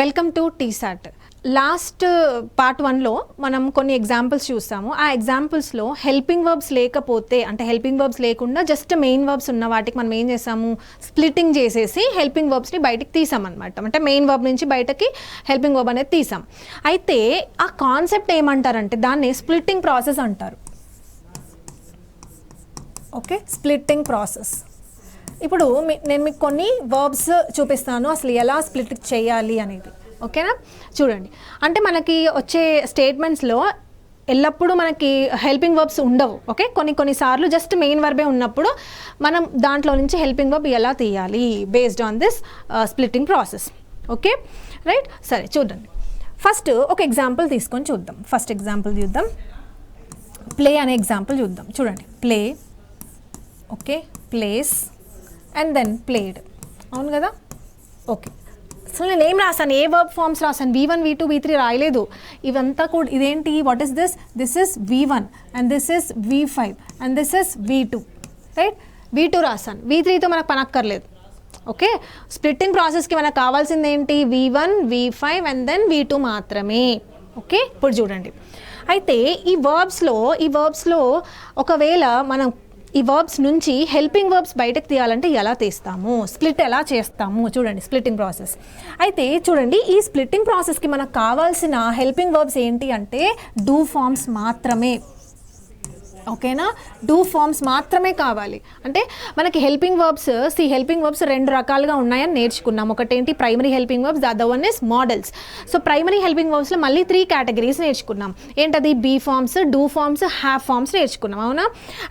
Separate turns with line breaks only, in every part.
Welcome to TSAT. Last part 1లో మనం కొన్ని ఎగ్జాంపుల్స్ చూస్తాము. ఆ ఎగ్జాంపుల్స్లో హెల్పింగ్ వర్బ్స్ లేకపోతే, అంటే హెల్పింగ్ వర్బ్స్ లేకుండా జస్ట్ మెయిన్ వర్బ్స్ ఉన్న వాటికి మనం ఏం చేసాము, స్ప్లిట్టింగ్ చేసేసి హెల్పింగ్ వర్బ్స్ని బయటికి తీసామన్నమాట. అంటే మెయిన్ వర్బ్ నుంచి బయటకి హెల్పింగ్ వర్బ్ అనేది తీసాం. అయితే ఆ కాన్సెప్ట్ ఏమంటారంటే దాన్ని స్ప్లిట్టింగ్ ప్రాసెస్ అంటారు. Okay, splitting process. ఇప్పుడు నేను మీకు కొన్ని వర్బ్స్ చూపిస్తాను అసలు ఎలా స్ప్లిట్ చేయాలి అనేది. ఓకేనా, చూడండి. అంటే మనకి వచ్చే స్టేట్మెంట్స్లో ఎల్లప్పుడూ మనకి హెల్పింగ్ వర్బ్స్ ఉండవు. ఓకే, కొన్నిసార్లు జస్ట్ మెయిన్ వర్బే ఉన్నప్పుడు మనం దాంట్లో నుంచి హెల్పింగ్ వర్బ్ ఎలా తీయాలి based on this splitting process. Okay, right. సరే, చూడండి. ఫస్ట్ ఒక ఎగ్జాంపుల్ తీసుకొని చూద్దాం. ఫస్ట్ ఎగ్జాంపుల్ చూద్దాం. ప్లే అనే ఎగ్జాంపుల్ చూద్దాం. చూడండి, play, okay, plays and then played. అవును కదా? ఓకే, అసలు నేను ఏం రాసాను, ఏ వర్బ్ ఫార్మ్స్ రాసాను, V1 V2 V3 రాయలేదు. ఇవంతా కూడా ఇదేంటి, what is this, this is V1 and this is V5 and this is V2, right? V2 రాసాను, V3తో మనకు పనక్కర్లేదు. ఓకే, స్ప్లిట్టింగ్ ప్రాసెస్కి మనకు కావాల్సింది ఏంటి, V1 V5 and then V2 మాత్రమే. ఓకే, ఇప్పుడు చూడండి. అయితే ఈ వర్బ్స్లో ఒకవేళ మనం ఈ వర్బ్స్ నుంచి హెల్పింగ్ వర్బ్స్ బయటకు తీయాలంటే ఎలా తీస్తాము, స్ప్లిట్ ఎలా చేస్తాము, చూడండి స్ప్లిట్టింగ్ ప్రాసెస్. అయితే చూడండి, ఈ స్ప్లిట్టింగ్ ప్రాసెస్కి మనకు కావాల్సిన హెల్పింగ్ వర్బ్స్ ఏంటి అంటే డూ ఫార్మ్స్ మాత్రమే. ఓకేనా, డూ ఫార్మ్స్ మాత్రమే కావాలి. అంటే మనకి హెల్పింగ్ వర్బ్స్ రెండు రకాలుగా ఉన్నాయని నేర్చుకున్నాం. ఒకటేంటి primary helping verbs, the other one is modals. So primary helping వర్బ్స్లో మళ్ళీ 3 కేటగిరీస్ నేర్చుకున్నాం. ఏంటది, be forms, do forms, have forms నేర్చుకున్నాం. అవునా?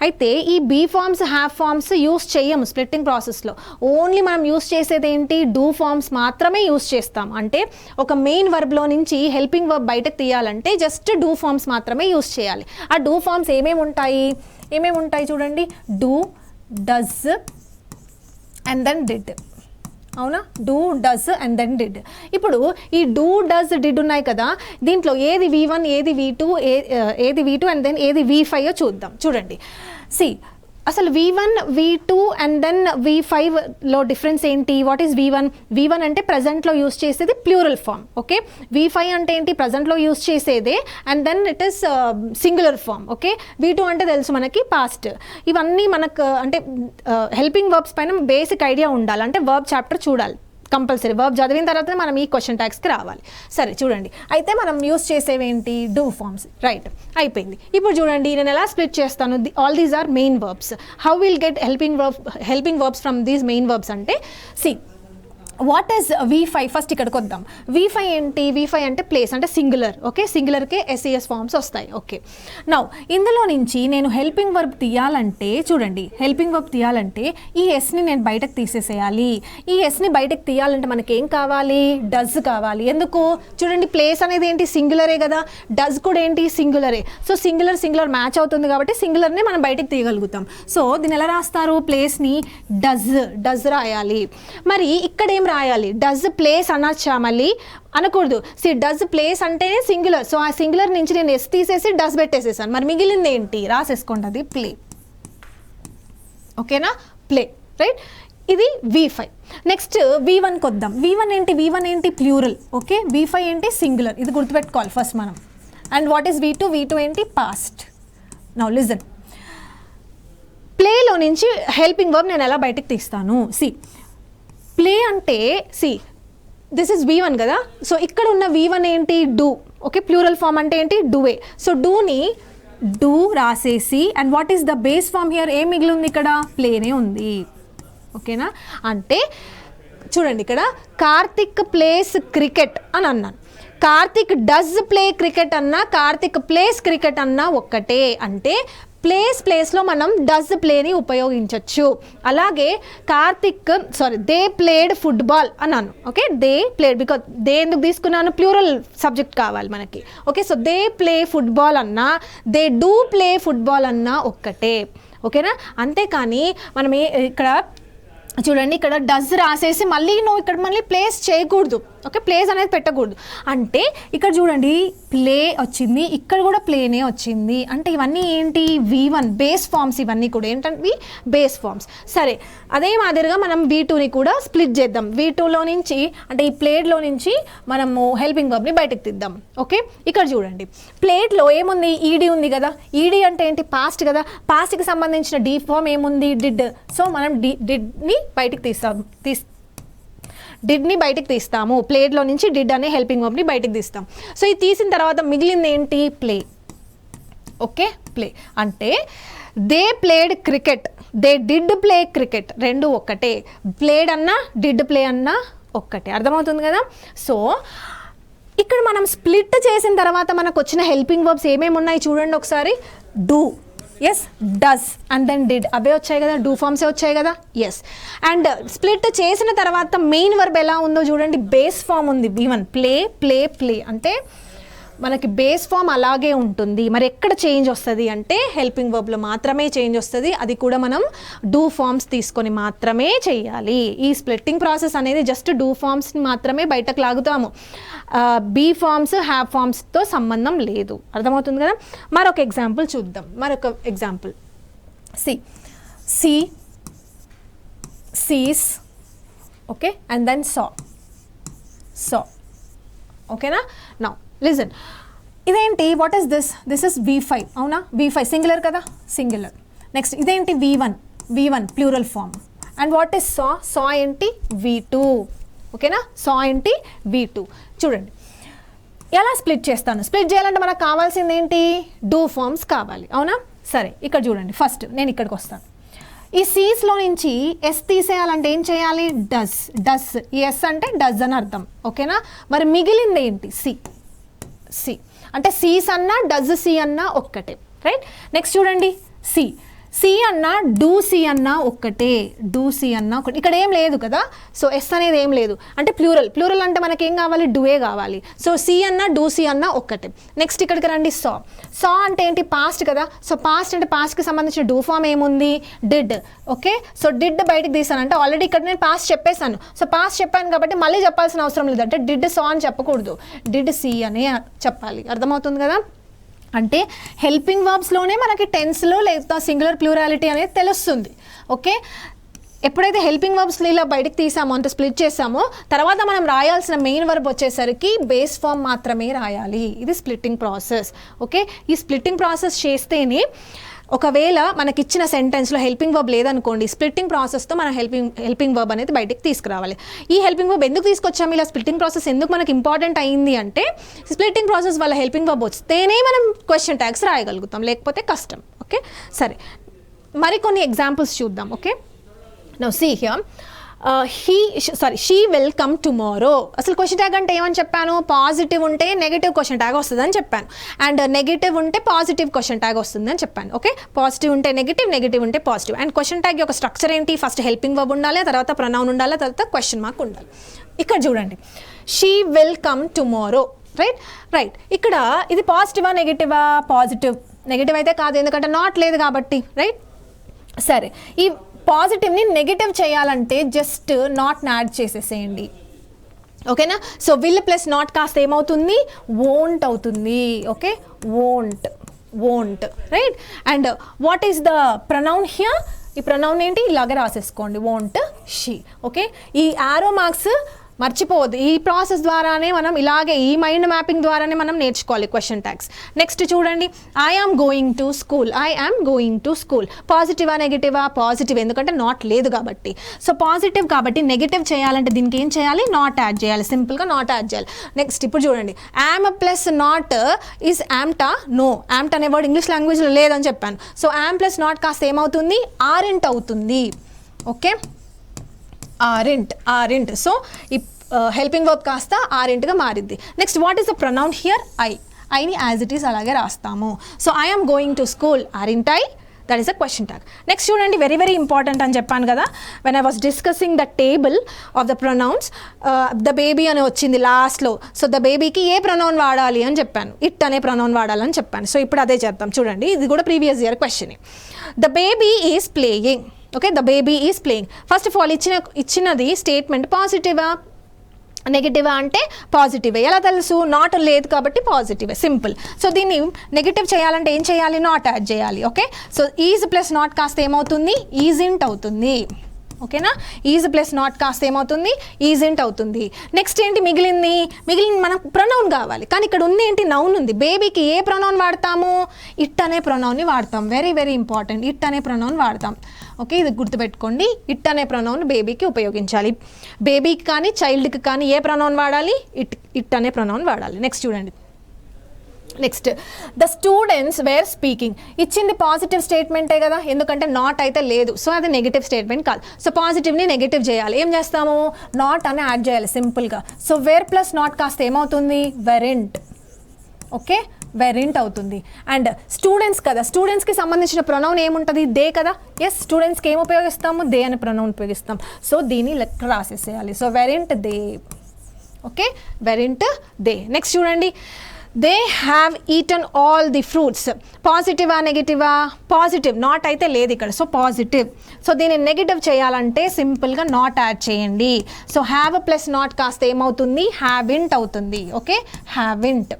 అయితే ఈ be forms, have forms use చేయము స్ప్లిట్టింగ్ ప్రాసెస్లో. ఓన్లీ మనం యూస్ చేసేది ఏంటి, డూ ఫార్మ్స్ మాత్రమే యూస్ చేస్తాం. అంటే ఒక మెయిన్ వర్బ్లో నుంచి హెల్పింగ్ వర్బ్ బయటకు తీయాలంటే జస్ట్ డూ ఫార్మ్స్ మాత్రమే యూస్ చేయాలి. ఆ డూ ఫార్మ్స్ ఏమేమి ఉంటాయి చూడండి, do, does and then did. అవునా, do, does and then did. ఇప్పుడు ఈ డూ, డస్, డిడ్ ఉన్నాయి కదా, దీంట్లో ఏది V1 ఏది V2 అండ్ దెన్ ఏది V5 చూద్దాం. చూడండి, అసలు V1 V2 అండ్ దెన్ V5లో డిఫరెన్స్ ఏంటి, వాట్ ఈస్ V1 అంటే ప్రజెంట్లో యూస్ చేసేది ప్లూరల్ ఫామ్. ఓకే, V5 అంటే ఏంటి, ప్రజెంట్లో యూస్ చేసేదే and then it is singular form. Okay, V2 అంటే తెలుసు మనకి పాస్ట్. ఇవన్నీ మనకు అంటే హెల్పింగ్ వర్బ్స్ పైన బేసిక్ ఐడియా ఉండాలి. అంటే వర్బ్ చాప్టర్ చూడాలి కంపల్సరీ. వర్బ్ చదివిన తర్వాత మనం ఈ క్వశ్చన్ ట్యాగ్స్కి రావాలి. సరే, చూడండి. అయితే మనం యూస్ చేసేవేంటి, డూ ఫార్మ్స్, రైట్? అయిపోయింది. ఇప్పుడు చూడండి, నేను ఎలా స్ప్లిట్ చేస్తాను, all these are main verbs. How will get helping verbs from these main verbs అంటే వాట్ ఈస్ V5. ఫస్ట్ ఇక్కడికి వద్దాం. V5 ఏంటి, V5 అంటే ప్లేస్, అంటే సింగులర్. ఓకే, సింగులర్కే SES ఫార్మ్స్ వస్తాయి. ఓకే, నౌ ఇందులో నుంచి నేను హెల్పింగ్ వర్బ్ తీయాలంటే చూడండి, హెల్పింగ్ వర్బ్ తీయాలంటే ఈ ఎస్ని నేను బయటకు తీసేసేయాలి. ఈ ఎస్ని బయటకు తీయాలంటే మనకేం కావాలి, డస్ కావాలి. ఎందుకు, చూడండి, ప్లేస్ అనేది ఏంటి, సింగులరే కదా, డస్ కూడా ఏంటి, సింగులరే. సో సింగులర్ మ్యాచ్ అవుతుంది కాబట్టి సింగులర్ని మనం బయటకు తీయగలుగుతాం. సో దీన్ని ఎలా రాస్తారు, ప్లేస్ని డస్ రాయాలి. మరి ఇక్కడ ఏం రాయాలి, డస్ ప్లేస్ అనొచ్చా, మళ్ళీ అనకూడదు. డస్ ప్లేస్ అంటేనే సింగులర్. సో ఆ సింగులర్ నుంచి నేను ఎస్ తీసేసి డస్ పెట్టేసేసాను. మరి మిగిలింది ఏంటి, రాసేసుకోండి, అది ప్లే. ఓకేనా, ప్లే, రైట్? ఇది V5. నెక్స్ట్ V1కి వద్దాం. V1 ఏంటి ప్లూరల్. ఓకే, V5 ఏంటి సింగులర్. ఇది గుర్తుపెట్టుకోవాలి ఫస్ట్ మనం. అండ్ వాట్ ఈస్ V2 ఏంటి పాస్ట్. నౌ లిజన్, ప్లేలో నుంచి హెల్పింగ్ వర్బ్ నేను ఎలా బయటకు తీస్తాను. ప్లే అంటే దిస్ ఇస్ V1 కదా. సో ఇక్కడ ఉన్న V1 ఏంటి, డూ. ఓకే, ప్లూరల్ ఫామ్ అంటే ఏంటి, డూవే. సో డూని డూ రాసేసి and what is the base form here, ఏం మిగిలి ఉంది ఇక్కడ, ప్లేనే ఉంది. ఓకేనా, అంటే చూడండి, ఇక్కడ కార్తిక్ ప్లేస్ క్రికెట్ అని అన్నాను. కార్తిక్ డస్ ప్లే క్రికెట్ అన్నా, కార్తిక్ ప్లేస్ క్రికెట్ అన్నా ఒక్కటే. అంటే ప్లేస్లో మనం డస్ ప్లేని ఉపయోగించవచ్చు. అలాగే దే ప్లేడ్ ఫుట్బాల్ అన్నాను. Okay, they played, because they ఎందుకు తీసుకున్నాను, ప్లూరల్ సబ్జెక్ట్ కావాలి మనకి. Okay, so they play football అన్నా, దే డూ ప్లే ఫుట్బాల్ అన్నా ఒక్కటే. ఓకేనా, అంతేకాని మనం ఇక్కడ చూడండి ఇక్కడ డస్ రాసేసి మళ్ళీ నువ్వు ఇక్కడ మళ్ళీ ప్లేస్ చేయకూడదు, ఓకే, ప్లేస్ అనేది పెట్టకూడదు. అంటే ఇక్కడ చూడండి ప్లే వచ్చింది, ఇక్కడ కూడా ప్లేనే వచ్చింది. అంటే ఇవన్నీ ఏంటి, V1 బేస్ ఫామ్స్, ఇవన్నీ కూడా ఏంటంటే బేస్ ఫామ్స్. సరే, అదే మాదిరిగా మనం V2ని కూడా స్ప్లిట్ చేద్దాం. V2లో నుంచి అంటే ఈ ప్లేట్లో నుంచి మనము హెల్పింగ్ వర్బ్ని బయటకు తీద్దాం. ఓకే, ఇక్కడ చూడండి ప్లేట్లో ఏముంది, ఈడీ ఉంది కదా. ఈడీ అంటే ఏంటి, పాస్ట్ కదా. పాస్ట్కి సంబంధించిన డీ ఫామ్ ఏముంది, డిడ్. సో మనం డిడ్ని బయటకు డిడ్ని బయటకు తీస్తాము. ప్లేట్లో నుంచి డిడ్ అనే హెల్పింగ్ వర్బ్ని బయటకు తీస్తాం. సో ఇది తీసిన తర్వాత మిగిలింది ఏంటి, ప్లే. ఓకే, ప్లే అంటే they played cricket, they did play cricket, రెండు ఒక్కటే. ప్లేడ్ అన్నా డిడ్ ప్లే అన్నా ఒక్కటే. అర్థమవుతుంది కదా. సో ఇక్కడ మనం స్ప్లిట్ చేసిన తర్వాత మనకు వచ్చిన హెల్పింగ్ వర్బ్స్ ఏమేమి ఉన్నాయి చూడండి ఒకసారి. డూ, ఎస్, డస్ అండ్ దెన్ డిడ్, అవే వచ్చాయి కదా, డూ ఫామ్సే వచ్చాయి కదా. ఎస్, అండ్ స్ప్లిట్ చేసిన తర్వాత మెయిన్ వర్బ్ ఎలా ఉందో చూడండి. బేస్ ఫామ్ ఉంది V1, ప్లే ప్లే ప్లే. అంటే మనకి బేస్ ఫామ్ అలాగే ఉంటుంది. మరి ఎక్కడ చేంజ్ వస్తుంది అంటే హెల్పింగ్ వర్బ్లో మాత్రమే చేంజ్ వస్తుంది. అది కూడా మనం డూ ఫామ్స్ తీసుకొని మాత్రమే చేయాలి. ఈ స్ప్లిట్టింగ్ ప్రాసెస్ అనేది జస్ట్ డూ ఫామ్స్ని మాత్రమే బయటకు లాగుతాము. బీ ఫామ్స్, హ్యావ్ ఫామ్స్తో సంబంధం లేదు. అర్థమవుతుంది కదా. మరొక ఎగ్జాంపుల్ చూద్దాం. మరొక example, see, sees, okay, and then saw. ఓకేనా. నౌ లిజన్, ఇదేంటి, what is this, this is V5, అవునా. V5 సింగులర్ కదా, సింగులర్. నెక్స్ట్ ఇదేంటి, V1 plural form. And what is saw ఏంటి, V2. ఓకేనా, సా ఏంటి, V2. చూడండి ఎలా స్ప్లిట్ చేస్తాను. స్ప్లిట్ చేయాలంటే మనకు కావాల్సింది ఏంటి, డూ ఫామ్స్ కావాలి, అవునా. సరే, ఇక్కడ చూడండి ఫస్ట్ నేను ఇక్కడికి వస్తాను. ఈ సీస్లో నుంచి ఎస్ తీసేయాలంటే ఏం చేయాలి, డస్. ఈ ఎస్ అంటే డస్ అని అర్థం, ఓకేనా. మరి మిగిలింది ఏంటి, సి. అంటే సీస్ అన్నా డస్ సి అన్నా ఒక్కటే, రైట్. నెక్స్ట్ చూడండి, సి అన్నా డూ సి అన్నా ఒక్కటే, డూ సి అన్నా ఒకటి. ఇక్కడ ఏం లేదు కదా, సో ఎస్ అనేది ఏం లేదు. అంటే ప్లూరల్ అంటే మనకి ఏం కావాలి, డూయే కావాలి. సో సి అన్నా డూ సి అన్నా ఒక్కటే. నెక్స్ట్ ఇక్కడికి రండి, సా అంటే ఏంటి, పాస్ట్ కదా. సో పాస్ట్ అంటే పాస్ట్కి సంబంధించిన డూ ఫామ్ ఏముంది, డిడ్. ఓకే, సో డిడ్ బయటకు తీసానంటే ఆల్రెడీ ఇక్కడ నేను పాస్ట్ చెప్పేశాను. సో పాస్ట్ చెప్పాను కాబట్టి మళ్ళీ చెప్పాల్సిన అవసరం లేదు. అంటే డిడ్ సా అని చెప్పకూడదు, డిడ్ సి అనే చెప్పాలి. అర్థమవుతుంది కదా. అంటే హెల్పింగ్ వర్బ్స్లోనే మనకి టెన్స్లో లేదా సింగులర్ ప్లూరాలిటీ అనేది తెలుస్తుంది. ఓకే, ఎప్పుడైతే హెల్పింగ్ వర్బ్స్లో ఇలా బయటకు తీసామో అంటే స్ప్లిట్ చేసామో తర్వాత మనం రాయాల్సిన మెయిన్ వర్బ్ వచ్చేసరికి బేస్ ఫామ్ మాత్రమే రాయాలి. ఇది స్ప్లిట్టింగ్ ప్రాసెస్. ఓకే, ఈ స్ప్లిట్టింగ్ ప్రాసెస్ చేస్తేనే ఒకవేళ మనకిచ్చిన సెంటెన్స్లో హెల్పింగ్ వర్బ్ లేదనుకోండి, స్ప్లిట్టింగ్ ప్రాసెస్తో మనం హెల్పింగ్ వర్బ్ అనేది బయటకు తీసుకురావాలి. ఈ హెల్పింగ్ వర్బ్ ఎందుకు తీసుకొచ్చాము, ఇలా స్ప్లిట్టింగ్ ప్రాసెస్ ఎందుకు మనకి ఇంపార్టెంట్ అయింది అంటే స్ప్లిట్టింగ్ ప్రాసెస్ వల్ల హెల్పింగ్ వర్బ్ వస్తేనే మనం క్వశ్చన్ ట్యాగ్స్ రాయగలుగుతాం, లేకపోతే కష్టం. ఓకే, సరే, మరికొన్ని ఎగ్జాంపుల్స్ చూద్దాం. Okay, now see here, she will come tomorrow. అసలు క్వశ్చన్ ట్యాగ్ అంటే ఏమని చెప్పాను, పాజిటివ్ ఉంటే నెగిటివ్ క్వశ్చన్ ట్యాగ్ వస్తుందని చెప్పాను, అండ్ నెగిటివ్ ఉంటే పాజిటివ్ క్వశ్చన్ ట్యాగ్ వస్తుందని చెప్పాను. ఓకే, పాజిటివ్ ఉంటే నెగిటివ్, నెగిటివ్ ఉంటే పాజిటివ్. అండ్ క్వశ్చన్ ట్యాగ్ యొక్క స్ట్రక్చర్ ఏంటి, ఫస్ట్ హెల్పింగ్ వర్బ్ ఉండాలి, తర్వాత ప్రొనౌన్ ఉండాలి, తర్వాత క్వశ్చన్ మార్క్ ఉండాలి. ఇక్కడ చూడండి, she will come tomorrow, right. ఇక్కడ ఇది పాజిటివా నెగిటివా, పాజిటివ్. నెగిటివ్ అయితే కాదు, ఎందుకంటే నాట్ లేదు కాబట్టి, రైట్. సరే, ఈ పాజిటివ్ని నెగిటివ్ చేయాలంటే జస్ట్ నాట్ని యాడ్ చేసేసేయండి. ఓకేనా. సో విల్ ప్లస్ నాట్ కాస్త ఏమవుతుంది, వోంట్ అవుతుంది. Okay, won't, right. And what is the pronoun here, ఈ ప్రొనౌన్ ఏంటి, ఇలాగే రాసేసుకోండి, వోంట్, షీ. ఓకే, ఈ యారో మార్క్స్ మర్చిపోవద్దు. ఈ ప్రాసెస్ ద్వారానే మనం ఇలాగే ఈ మైండ్ మ్యాపింగ్ ద్వారానే మనం నేర్చుకోవాలి క్వశ్చన్ ట్యాగ్స్. నెక్స్ట్ చూడండి, I am going to school. పాజిటివా నెగిటివా, పాజిటివ్, ఎందుకంటే నాట్ లేదు కాబట్టి. సో పాజిటివ్ కాబట్టి నెగిటివ్ చేయాలంటే దీనికి ఏం చేయాలి, నాట్ యాడ్ చేయాలి, సింపుల్గా నాట్ యాడ్ చేయాలి. నెక్స్ట్ ఇప్పుడు చూడండి, యామ్ ప్లస్ నాట్ ఈజ్ యామ్టా, నో. యామ్ట్ అనే వర్డ్ ఇంగ్లీష్ లాంగ్వేజ్లో లేదని చెప్పాను. సో యామ్ ప్లస్ నాట్ కాస్త ఏమవుతుంది, ఆరింట్ అవుతుంది. Okay, aren't. సో ఈ హెల్పింగ్ వర్బ్ కాస్త ఆరింట్గా మారింది. Next what is the pronoun here, ఐని యాజ్ ఇట్ ఈస్ అలాగే రాస్తాము. So I am going to school, aren't I, that is a question tag. Next చూడండి, వెరీ వెరీ ఇంపార్టెంట్ అని చెప్పాను కదా, when I was discussing the table of the pronouns, the baby అని వచ్చింది లాస్ట్లో. So the బేబీకి ఏ ప్రొనౌన్ వాడాలి అని చెప్పాను, ఇట్ అనే ప్రొనౌన్ వాడాలని చెప్పాను. సో ఇప్పుడు అదే చేద్దాం. చూడండి, ఇది కూడా previous year question. The baby is playing. Okay, the baby is playing. First of all ఇచ్చినది స్టేట్మెంట్ పాజిటివా నెగిటివా అంటే పాజిటివే. ఎలా తెలుసు? నాట్ లేదు కాబట్టి పాజిటివే, సింపుల్. సో దీన్ని నెగిటివ్ చేయాలంటే ఏం చేయాలి? నాట్ యాడ్ చేయాలి. Okay, so is plus not కాస్త ఏమవుతుంది? ఈజింట్ అవుతుంది. ఓకేనా, ఈజ్ ప్లస్ నాట్ కాస్త ఏమవుతుంది? ఈజింట్ అవుతుంది. నెక్స్ట్ ఏంటి మిగిలింది మనకు ప్రొనౌన్ కావాలి, కానీ ఇక్కడ ఉంది ఏంటి? నౌన్ ఉంది. బేబీకి ఏ ప్రొనౌన్ వాడతాము? ఇట్ అనే ప్రొనౌన్ని వాడతాం. వెరీ వెరీ ఇంపార్టెంట్, ఇట్ అనే ప్రొనౌన్ వాడతాం. ఓకే, ఇది గుర్తుపెట్టుకోండి. ఇట్ అనే ప్రొనౌన్ బేబీకి ఉపయోగించాలి. బేబీకి కానీ చైల్డ్కి కానీ ఏ ప్రొనౌన్ వాడాలి? ఇట్ అనే ప్రొనౌన్ వాడాలి. నెక్స్ట్ చూడండి. Next, the students were speaking. ఇచ్చింది పాజిటివ్ స్టేట్మెంటే కదా, ఎందుకంటే నాట్ అయితే లేదు, సో అది నెగిటివ్ స్టేట్మెంట్ కాదు. సో పాజిటివ్ని నెగిటివ్ చేయాలి. ఏం చేస్తాము? నాట్ అని యాడ్ చేయాలి సింపుల్గా. సో వేర్ ప్లస్ నాట్ కాస్త ఏమవుతుంది? వెరెంట్. ఓకే, వెరెంట్ అవుతుంది. అండ్ స్టూడెంట్స్ కదా, స్టూడెంట్స్కి సంబంధించిన ప్రొనౌన్ ఏముంటుంది? దే కదా. ఎస్, స్టూడెంట్స్కి ఏం ఉపయోగిస్తాము? దే అనే ప్రొనౌన్ ఉపయోగిస్తాం. సో దీన్ని లెక్క రాసేసేయాలి. So weren't they. Okay, weren't they. Next చూడండి, they have eaten all the fruits. పాజిటివా నెగిటివా? పాజిటివ్. నాట్ అయితే లేదు ఇక్కడ, సో పాజిటివ్. సో దీన్ని నెగిటివ్ చేయాలంటే సింపుల్గా నాట్ యాడ్ చేయండి. సో హ్యావ్ ప్లస్ నాట్ కాస్త ఏమవుతుంది? హ్యావింట్ అవుతుంది. ఓకే, హ్యావింట్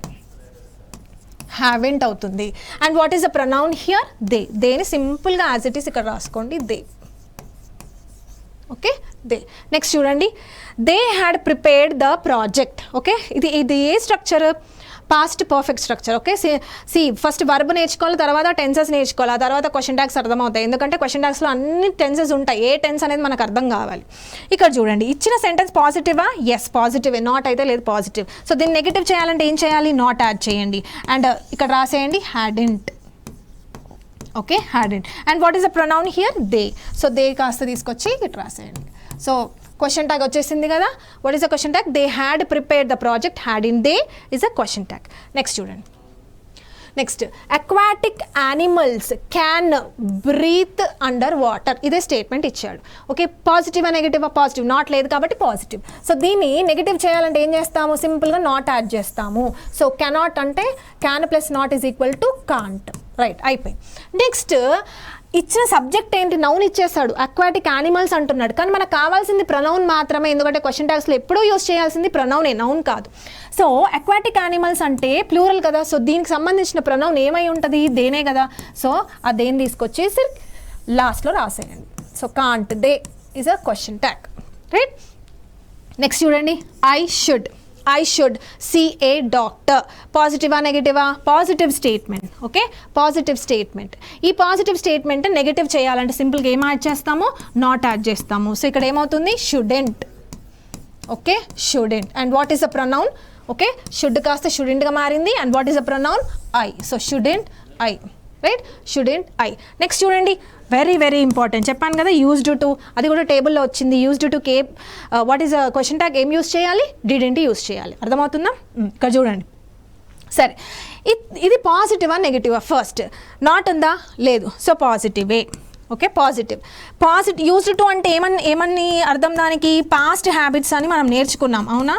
అవుతుంది. And what is the pronoun here? They. దేని సింపుల్గా యాజ్ ఇట్ ఈస్ ఇక్కడ రాసుకోండి, దే. Okay, they. నెక్స్ట్ చూడండి, they had prepared the project. Okay, ఇది ఏ structure? Past perfect structure. Okay, see first verb నేర్చుకోవాలి, తర్వాత టెన్సెస్ నేర్చుకోవాలి, ఆ తర్వాత క్వశ్చన్ ట్యాగ్స్ అర్థమవుతాయి. ఎందుకంటే క్వశ్చన్ ట్యాగ్స్లో అన్ని టెన్సెస్ ఉంటాయి. ఏ టెన్స్ అనేది మనకు అర్థం కావాలి. ఇక్కడ చూడండి, ఇచ్చిన సెంటెన్స్ పాజిటివా? ఎస్, పాజిటివే. నాట్ అయితే లేదు, పాజిటివ్. సో దీన్ని నెగిటివ్ చేయాలంటే ఏం చేయాలి? నాట్ యాడ్ చేయండి. అండ్ ఇక్కడ రాసేయండి hadn't. Okay, hadn't. And what is the pronoun here? They. So they కాస్త తీసుకొచ్చి ఇటు రాసేయండి. సో క్వశ్చన్ ట్యాగ్ వచ్చేసింది కదా. What is the question tag? They had prepared the project. Hadn't they is a question tag. Next చూడండి. Next, aquatic animals can breathe under water. ఇదే statement ఇచ్చాడు. Okay, పాజిటివా నెగిటివా? పాజిటివ్. నాట్ లేదు కాబట్టి positive. So దీన్ని negative చేయాలంటే ఏం చేస్తాము? సింపుల్గా నాట్ యాడ్ చేస్తాము. సో కెనాట్ అంటే can plus not is equal to can't. Right, అయిపోయి. నెక్స్ట్, ఇచ్చిన సబ్జెక్ట్ ఏంటి? నౌన్ ఇచ్చేస్తాడు. అక్వాటిక్ యానిమల్స్ అంటున్నాడు, కానీ మనకు కావాల్సింది ప్రొనౌన్ మాత్రమే. ఎందుకంటే క్వశ్చన్ ట్యాగ్స్లో ఎప్పుడూ యూస్ చేయాల్సింది ప్రొనౌనే, నౌన్ కాదు. సో అక్వాటిక్ యానిమల్స్ అంటే ప్లూరల్ కదా. సో దీనికి సంబంధించిన ప్రొనౌన్ ఏమై ఉంటుంది? దేనే కదా. సో ఆ దేని తీసుకొచ్చేసి లాస్ట్లో రాసేయండి. So can't they is a question tag. Right, next చూడండి, I should see a doctor. పాజిటివా నెగిటివా? Positive statement. Okay, positive statement. ఈ పాజిటివ్ స్టేట్మెంట్ నెగిటివ్ చేయాలంటే సింపుల్గా ఏం యాడ్ చేస్తాము? నాట్ యాడ్ చేస్తాము. సో ఇక్కడ ఏమవుతుంది? Student. Okay, student. And what is the pronoun? Okay, should కాస్త షుడెంట్గా మారింది. And what is the pronoun? I. So student I. Right, student I. Next చూడండి, వెరీ వెరీ ఇంపార్టెంట్. చెప్పాను కదా, యూజ్డ్ టు. అది కూడా టేబుల్లో వచ్చింది. Used to K what is question tag? ఏం యూజ్ చేయాలి? డిడెంట్ యూజ్ చేయాలి. అర్థమవుతుందా? ఇక్కడ చూడండి. సరే, ఇది పాజిటివా నెగిటివా? ఫస్ట్ నాట్ ఉందా? లేదు, సో పాజిటివే. Okay, positive. యూజ్డ్ టు అంటే ఏమని అర్థం? దానికి పాస్ట్ హ్యాబిట్స్ అని మనం నేర్చుకున్నాం, అవునా?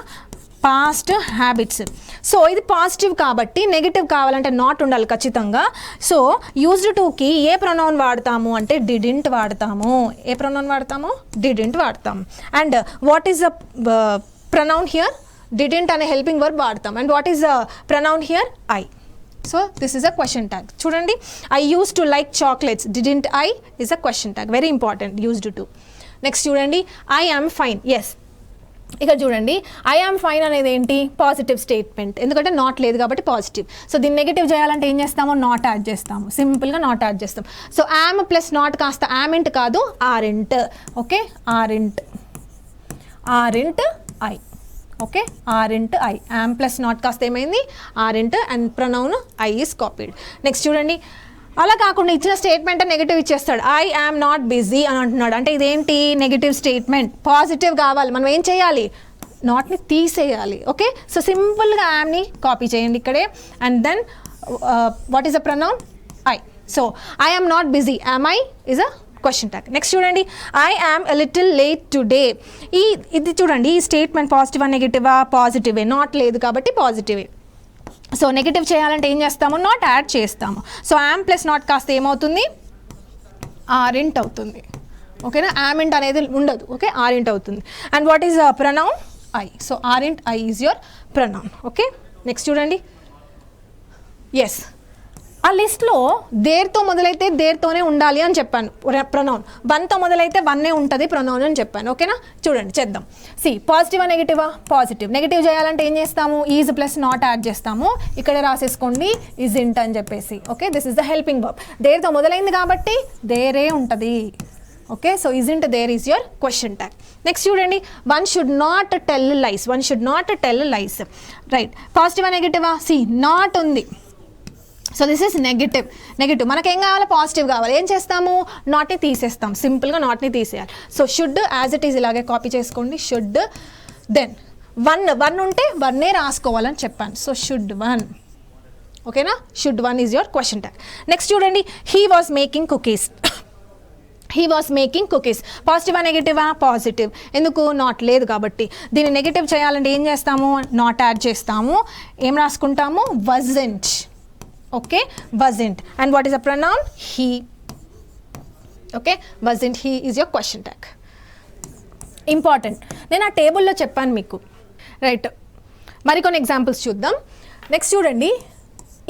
Past habits. సో ఇది పాజిటివ్ కాబట్టి నెగిటివ్ కావాలంటే నాట్ ఉండాలి ఖచ్చితంగా. సో యూజ్డ్ టుకి ఏ ప్రొనౌన్ వాడతాము అంటే డిడెంట్ వాడతాము. ఏ ప్రొనౌన్ వాడతాము? డిడెంట్ వాడతాము. And what is the pronoun here? Didn't అనే హెల్పింగ్ వర్బ్ వాడతాం. And what is the pronoun here? I. So this is a question tag. చూడండి, I use to like chocolates. Didn't I is a question tag. Very important, used to. Next చూడండి, I am fine. Yes, ఇక్కడ చూడండి, I am fine అనేది ఏంటి? Positive statement. ఎందుకంటే not లేదు కాబట్టి positive. So దీన్ని నెగిటివ్ చేయాలంటే ఏం చేస్తాము? నాట్ యాడ్ చేస్తాము. సింపుల్గా నాట్ యాడ్ చేస్తాం. సో యామ్ ప్లస్ నాట్ కాస్త యామెంట్ కాదు, aren't. Okay, aren't I. Okay, aren't I. Am plus not కాస్త ఏమైంది? Aren't. And pronoun I is copied. Next చూడండి, అలా కాకుండా ఇచ్చిన స్టేట్మెంట్ నెగిటివ్ ఇచ్చేస్తాడు. ఐ యామ్ నాట్ బిజీ అని అంటున్నాడు. అంటే ఇదేంటి? Negative statement. పాజిటివ్ కావాలి, మనం ఏం చేయాలి? నాట్ని తీసేయాలి. ఓకే, సో సింపుల్గా యామ్ని కాపీ చేయండి ఇక్కడే. And then what is the pronoun? I. So I am not busy. Am I is a question tag. Next చూడండి, I am a little late today. ఇది చూడండి, ఈ స్టేట్మెంట్ పాజిటివా నెగిటివా? పాజిటివే. నాట్ లేదు కాబట్టి పాజిటివే. సో నెగిటివ్ చేయాలంటే ఏం చేస్తాము? నాట్ యాడ్ చేస్తాము. సో యామ్ ప్లస్ నాట్ కాస్త ఏమవుతుంది? ఆరింట్ అవుతుంది. ఓకేనా, యామింట్ అనేది ఉండదు. ఓకే, ఆరింట్ అవుతుంది. And what is pronoun? I. So aren't I is your pronoun. Okay, next చూడండి. ఎస్, ఆ లిస్ట్లో దేర్తో మొదలైతే దేర్తోనే ఉండాలి అని చెప్పాను ప్రొనౌన్. వన్తో మొదలైతే వన్నే ఉంటుంది ప్రొనౌన్ అని చెప్పాను. ఓకేనా, చూడండి చేద్దాం. సి, పాజిటివా నెగిటివా? పాజిటివ్. నెగిటివ్ చేయాలంటే ఏం చేస్తాము? ఈజ్ ప్లస్ నాట్ యాడ్ చేస్తాము. ఇక్కడ రాసేసుకోండి ఇజింట్ అని చెప్పేసి. Okay, this is the helping verb. దేర్తో మొదలైంది కాబట్టి దేరే ఉంటుంది. Okay, so isn't there is your question tag. Next చూడండి, one should not tell lies. One should not tell lies. Right, పాజిటివా నెగిటివా? సి, నాట్ ఉంది. So this is negative. Negative మనకేం కావాలి? పాజిటివ్ కావాలి. ఏం చేస్తాము? నాట్ని తీసేస్తాం. సింపుల్గా నాట్ని తీసేయాలి. So should as it is ఇలాగే కాపీ చేసుకోండి. షుడ్, దెన్ వన్ ఉంటే వన్నే రాసుకోవాలని చెప్పాను. So should one. ఓకేనా, should one is your question tag. Next చూడండి, he was making cookies. He was making cookies. పాజిటివా నెగిటివా? పాజిటివ్. ఎందుకు? నాట్ లేదు కాబట్టి. దీన్ని నెగిటివ్ చేయాలంటే ఏం చేస్తాము? నాట్ యాడ్ చేస్తాము. ఏం రాసుకుంటాము? wasn't. Okay, wasn't. And what is the pronoun? he. Okay, wasn't he is your question tag. Important, నేను ఆ టేబుల్లో చెప్పాను మీకు. రైట్, మరికొన్ని ఎగ్జాంపుల్స్ చూద్దాం. నెక్స్ట్ చూడండి,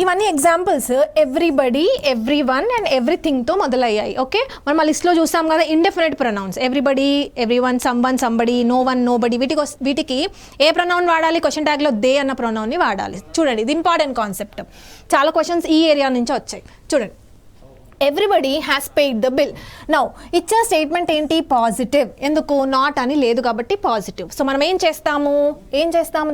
ఇవన్నీ examples everybody, everyone and ఎవ్రీథింగ్తో మొదలయ్యాయి. ఓకే, మనం ఆ లిస్ట్లో చూసాం కదా indefinite pronouns. Everybody, everyone, someone, somebody, no one, nobody. వీటికి ఏ ప్రొనౌన్ వాడాలి? క్వశ్చన్ ట్యాగ్లో దే అన్న ప్రొనౌన్ని వాడాలి. చూడండి, ఇది ఇంపార్టెంట్ కాన్సెప్ట్. చాలా క్వశ్చన్స్ ఈ ఏరియా నుంచి వచ్చాయి. చూడండి, everybody has paid the bill. Now ఇచ్చే స్టేట్మెంట్ ఏంటి? పాజిటివ్. ఎందుకు? నాట్ అని లేదు కాబట్టి పాజిటివ్. సో మనం ఏం చేస్తాము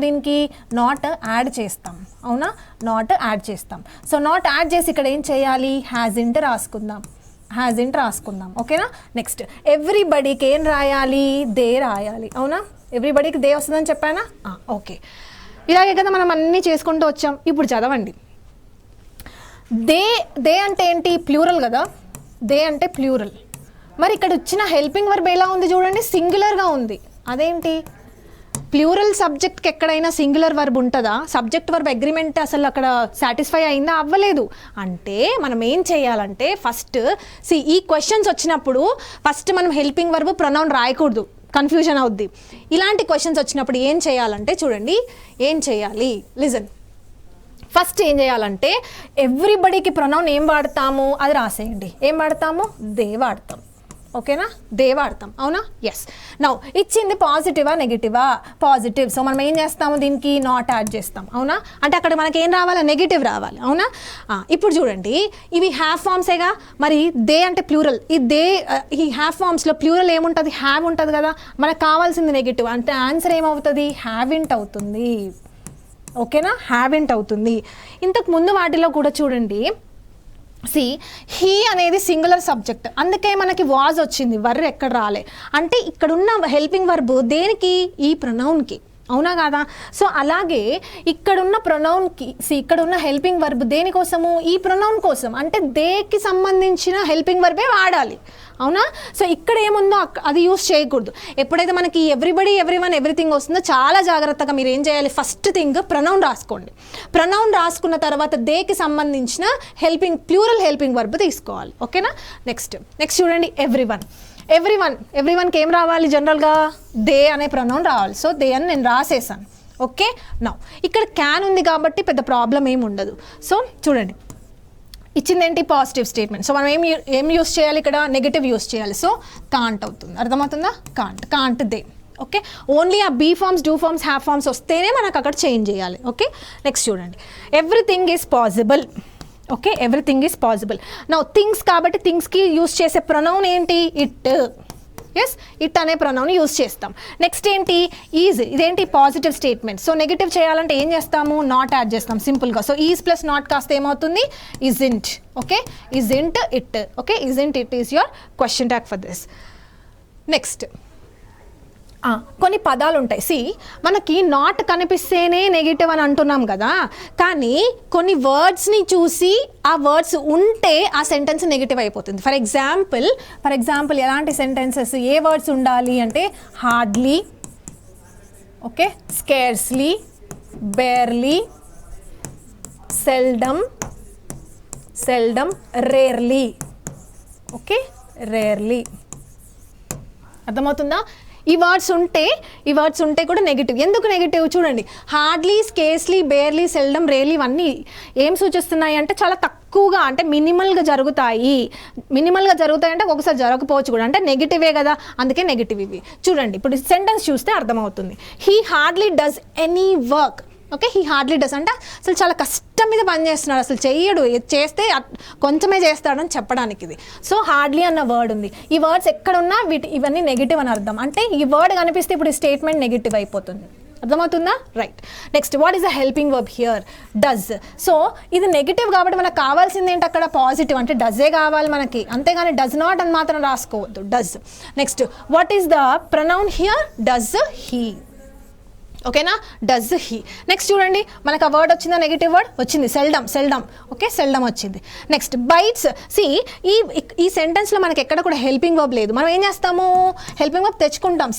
దీనికి? నాట్ యాడ్ చేస్తాం. అవునా, నాట్ యాడ్ చేస్తాం. సో నాట్ యాడ్ చేసి ఇక్కడ ఏం చేయాలి? హ్యాజింట్ రాసుకుందాం. ఓకేనా, నెక్స్ట్ ఎవ్రీబడికి ఏం రాయాలి? దే రాయాలి. అవునా, ఎవ్రీబడికి దే వస్తుందని చెప్పానా? ఓకే, ఇలాగే కదా మనం అన్నీ చేసుకుంటూ వచ్చాం. ఇప్పుడు చదవండి. దే అంటే ఏంటి? ప్లూరల్ కదా, దే అంటే ప్లూరల్. మరి ఇక్కడ వచ్చిన హెల్పింగ్ వర్బ్ ఎలా ఉంది చూడండి, సింగులర్గా ఉంది. అదేంటి? ప్లూరల్ సబ్జెక్ట్కి ఎక్కడైనా సింగులర్ వర్బ్ ఉంటుందా? సబ్జెక్ట్ వర్బ్ అగ్రిమెంట్ అసలు అక్కడ సాటిస్ఫై అయిందా? అవ్వలేదు. అంటే మనం ఏం చేయాలంటే ఫస్ట్ ఈ క్వశ్చన్స్ వచ్చినప్పుడు ఫస్ట్ మనం హెల్పింగ్ వర్బ్ ప్రొనౌన్ రాయకూడదు, కన్ఫ్యూజన్ అవుద్ది. ఇలాంటి క్వశ్చన్స్ వచ్చినప్పుడు ఏం చేయాలంటే చూడండి, ఏం చేయాలి? లిజన్. ఫస్ట్ ఏం చేయాలంటే ఎవ్రీబడికి ప్రొనౌన్ ఏం వాడతాము అది రాసేయండి. ఏం వాడతాము? దే వాడతాం. ఓకేనా, దే వాడతాం. అవునా, ఎస్. నౌ ఇచ్చింది పాజిటివా నెగిటివా? పాజిటివ్. సో మనం ఏం చేస్తాము? దీనికి నాట్ యాడ్ చేస్తాం. అవునా, అంటే అక్కడ మనకి ఏం రావాలి? నెగిటివ్ రావాలి. అవునా, ఇప్పుడు చూడండి, ఇవి హ్యావ్ ఫామ్సేగా. మరి దే అంటే ప్లూరల్. ఈ హ్యావ్ ఫామ్స్లో ప్లూరల్ ఏముంటుంది? హ్యావ్ ఉంటుంది కదా. మనకు కావాల్సింది నెగిటివ్, అంటే ఆన్సర్ ఏమవుతుంది? హ్యావింట్ అవుతుంది. ఓకేనా, హ్యావింట్ అవుతుంది. ఇంతకు ముందు వాటిలో కూడా చూడండి, హీ అనేది సింగులర్ సబ్జెక్ట్, అందుకే మనకి వాజ్ వచ్చింది, వర్ ఎక్కడ రాలే. అంటే ఇక్కడున్న హెల్పింగ్ వర్బ్ దేనికి? ఈ ప్రొనౌన్కి. అవునా కాదా? సో అలాగే ఇక్కడున్న ప్రొనౌన్కి ఇక్కడున్న హెల్పింగ్ వర్బ్ దేనికోసము? ఈ ప్రొనౌన్ కోసం. అంటే దేకి సంబంధించిన హెల్పింగ్ వర్బే వాడాలి. అవునా, సో ఇక్కడ ఏముందో అది యూస్ చేయకూడదు. ఎప్పుడైతే మనకి ఎవ్రీబడి, ఎవ్రీ వన్, ఎవ్రీథింగ్ వస్తుందో చాలా జాగ్రత్తగా మీరు ఏం చేయాలి? ఫస్ట్ థింగ్ ప్రొనౌన్ రాసుకోండి. ప్రొనౌన్ రాసుకున్న తర్వాత దేకి సంబంధించిన ప్లూరల్ హెల్పింగ్ వర్బ్ తీసుకోవాలి. ఓకేనా, నెక్స్ట్ చూడండి, ఎవ్రీ వన్కి ఏం రావాలి? జనరల్గా దే అనే ప్రొనౌన్ రావాలి. సో దే అని నేను రాసేసాను. ఓకే, నౌ ఇక్కడ క్యాన్ ఉంది కాబట్టి పెద్ద ప్రాబ్లం ఏమి ఉండదు. సో చూడండి, ఇచ్చింది ఏంటి? Positive statement. సో మనం ఏం యూస్ చేయాలి? ఇక్కడ నెగిటివ్ యూస్ చేయాలి. సో కాంట్ అవుతుంది. అర్థమవుతుందా? Can't they. ఓకే, ఓన్లీ ఆ be forms, do forms, have forms వస్తేనే మనకు అక్కడ చేంజ్ చేయాలి. ఓకే, నెక్స్ట్ చూడండి, everything is possible. Okay, everything is possible. Now things కాబట్టి థింగ్స్కి యూస్ చేసే ప్రొనౌన్ ఏంటి? ఇట్. ఎస్, ఇట్ అనే ప్రొనౌన్ యూస్ చేస్తాం. నెక్స్ట్ ఏంటి? ఈజ్. ఇదేంటి? Positive statement. సో నెగిటివ్ చేయాలంటే ఏం చేస్తాము? నాట్ యాడ్ చేస్తాం సింపుల్గా. సో ఈజ్ ప్లస్ నాట్ కాస్త ఏమవుతుంది? Isn't. Okay, isn't it. Okay, isn't it is your question tag for this. Next కొన్ని పదాలు ఉంటాయి. మనకి నాట్ కనిపిస్తేనే నెగిటివ్ అని అంటున్నాం కదా, కానీ కొన్ని వర్డ్స్ని చూసి ఆ వర్డ్స్ ఉంటే ఆ సెంటెన్స్ నెగిటివ్ అయిపోతుంది. ఫర్ ఎగ్జాంపుల్ ఎలాంటి సెంటెన్సెస్, ఏ వర్డ్స్ ఉండాలి అంటే hardly, okay, scarcely, barely, seldom, rarely. Okay, rarely. అర్థమవుతుందా? ఈ వర్డ్స్ ఉంటే కూడా నెగిటివ్. ఎందుకు నెగిటివ్ చూడండి, hardly, scarcely, barely, seldom, rarely ఇవన్నీ ఏం సూచిస్తున్నాయి అంటే చాలా తక్కువగా, అంటే మినిమల్గా జరుగుతాయి అంటే ఒకసారి జరగకపోవచ్చు కూడా, అంటే నెగిటివే కదా, అందుకే నెగిటివ్ ఇవి. చూడండి ఇప్పుడు సెంటెన్స్ చూస్తే అర్థమవుతుంది. He hardly does any work. Okay, he hardly does అంటే అసలు చాలా కష్టం మీద పని చేస్తున్నాడు, అసలు చెయ్యడు, చేస్తే కొంచెమే చేస్తాడని చెప్పడానికి ఇది. సో హార్డ్లీ అన్న వర్డ్ ఉంది. ఈ వర్డ్స్ ఎక్కడున్నా ఇవన్నీ నెగిటివ్ అని అర్థం. అంటే ఈ వర్డ్ కనిపిస్తే ఇప్పుడు ఈ స్టేట్మెంట్ నెగిటివ్ అయిపోతుంది. అర్థమవుతుందా? Right. Next, what is the helping verb here? Does. So ఇది నెగిటివ్ కాబట్టి మనకు కావాల్సింది ఏంటి అక్కడ? పాజిటివ్, అంటే డజే కావాలి మనకి, అంతేగాని డస్ నాట్ అని మాత్రం రాసుకోవద్దు, does. Next, what is the pronoun here? Does he. ఓకేనా, డస్ హీ. నెక్స్ట్ చూడండి, మనకు ఆ వర్డ్ వచ్చిందా? నెగిటివ్ వర్డ్ వచ్చింది, సెల్డమ్. ఓకే, సెల్డమ్ వచ్చింది. Next, bites. ఈ సెంటెన్స్లో మనకి ఎక్కడ కూడా హెల్పింగ్ వర్బ్ లేదు. మనం ఏం చేస్తాము? హెల్పింగ్ వర్బ్ తెచ్చుకుంటాం.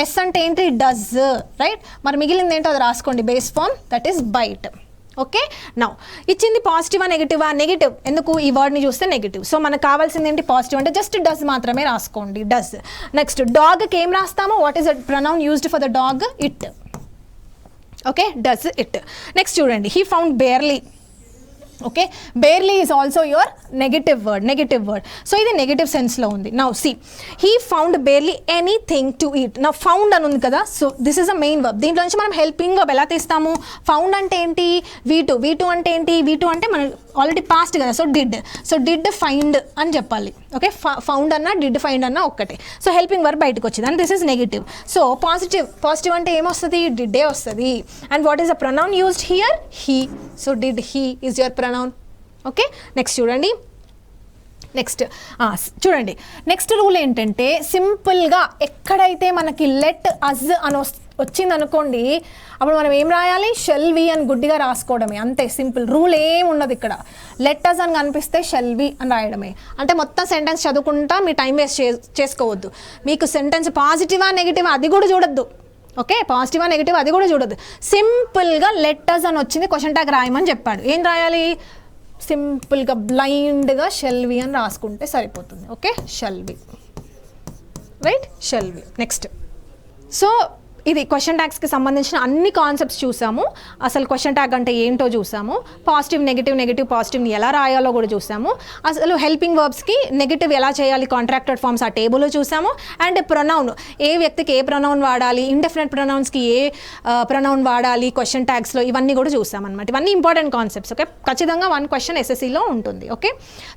ఎస్ అంటే ఏంటి? Does, right. మరి మిగిలింది ఏంటో అది రాసుకోండి, base form, that is bite. Okay, now ఇచ్చింది పాజిటివా నెగిటివా? నెగిటివ్. ఎందుకు? ఈ వర్డ్ని చూస్తే నెగిటివ్. సో మనకు కావాల్సింది ఏంటి? పాజిటివ్, అంటే జస్ట్ డస్ మాత్రమే రాసుకోండి, డస్. నెక్స్ట్, డాగ్కి ఏం రాస్తాము? What is the pronoun used for the dog? It. Okay, does it. Next చూడండి, he found barely. Okay, barely is also your negative word. So ఇది నెగిటివ్ సెన్స్లో ఉంది. Now see, he found barely anything to eat. నా found అని ఉంది కదా, so this is a main verb. దీంట్లో నుంచి మనం హెల్పింగ్ వర్బ్ ఎలా తీస్తాము? ఫౌండ్ అంటే ఏంటి? V2 అంటే ఏంటి? V2 అంటే మనం ఆల్రెడీ పాస్ట్ కదా, సో డిడ్ ఫైండ్ అని చెప్పాలి. ఓకే, ఫౌండ్ అన్నా డిడ్ ఫైండ్ అన్నా ఒక్కటే. సో హెల్పింగ్ వర్బ్ బయటకు వచ్చింది, and this is negative. So positive అంటే ఏమొస్తుంది? డిడ్డే వస్తుంది. And what is the pronoun used here? He. So did he is your pronoun. Okay, next చూడండి. నెక్స్ట్ రూల్ ఏంటంటే, సింపుల్గా ఎక్కడైతే మనకి లెట్ అజ్ అని వచ్చింది అనుకోండి, అప్పుడు మనం ఏం రాయాలి? షెల్ వి అని గుడ్డిగా రాసుకోవడమే, అంతే, సింపుల్. రూల్ ఏం ఉండదు ఇక్కడ. లెట్ అజ్ అని కనిపిస్తే షెల్ వి అని రాయడమే. అంటే మొత్తం సెంటెన్స్ చదువుకుంటా మీ టైం వేస్ట్ చేసుకోవద్దు. మీకు సెంటెన్స్ పాజిటివా నెగిటివా అది కూడా చూడొద్దు. ఓకే, పాజిటివా నెగిటివ్ అది కూడా చూడొద్దు. సింపుల్గా లెట్ అజ్ అని వచ్చింది, క్వశ్చన్ ట్యాగ్ రాయమని చెప్పాడు. ఏం రాయాలి? సింపుల్గా బ్లైండ్గా షెల్ వి అని రాసుకుంటే సరిపోతుంది. Okay, shall we, right, shall we. Next, so ఇది క్వశ్చన్ ట్యాగ్స్కి సంబంధించిన అన్ని కాన్సెప్ట్స్ చూసాము. అసలు క్వశ్చన్ ట్యాగ్ అంటే ఏంటో చూసాము, పాజిటివ్ నెగిటివ్ పాజిటివ్ని ఎలా రాయాలో కూడా చూసాము. అసలు హెల్పింగ్ వర్బ్స్కి నెగిటివ్ ఎలా చేయాలి, కాంట్రాక్టెడ్ ఫార్మ్స్ ఆ టేబుల్లో చూసాము. అండ్ ప్రొనౌన్, ఏ వ్యక్తికి ఏ ప్రొనౌన్ వాడాలి, ఇండెఫినెట్ ప్రొనౌన్స్కి ఏ ప్రొనౌన్ వాడాలి క్వశ్చన్ ట్యాగ్స్లో, ఇవన్నీ కూడా చూసామన్నమాట. ఇవన్నీ ఇంపార్టెంట్ కాన్సెప్ట్స్. ఓకే, ఖచ్చితంగా 1 క్వశ్చన్ SSCలో ఉంటుంది. ఓకే,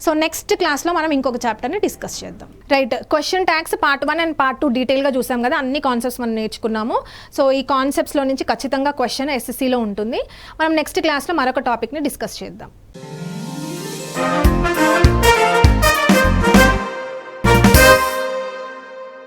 సో నెక్స్ట్ క్లాస్లో మనం ఇంకొక చాప్టర్ని డిస్కస్ చేద్దాం. Right, question tags part 1 and part 2 డీటెయిల్గా చూసాం కదా, అన్ని కాన్సెప్ట్స్ మనం నేర్చుకున్నాము. సో ఈ కాన్సెప్ట్స్లో నుంచి ఖచ్చితంగా క్వశ్చన్ SSCలో ఉంటుంది. మనం నెక్స్ట్ క్లాస్లో మరొక టాపిక్ని డిస్కస్ చేద్దాం.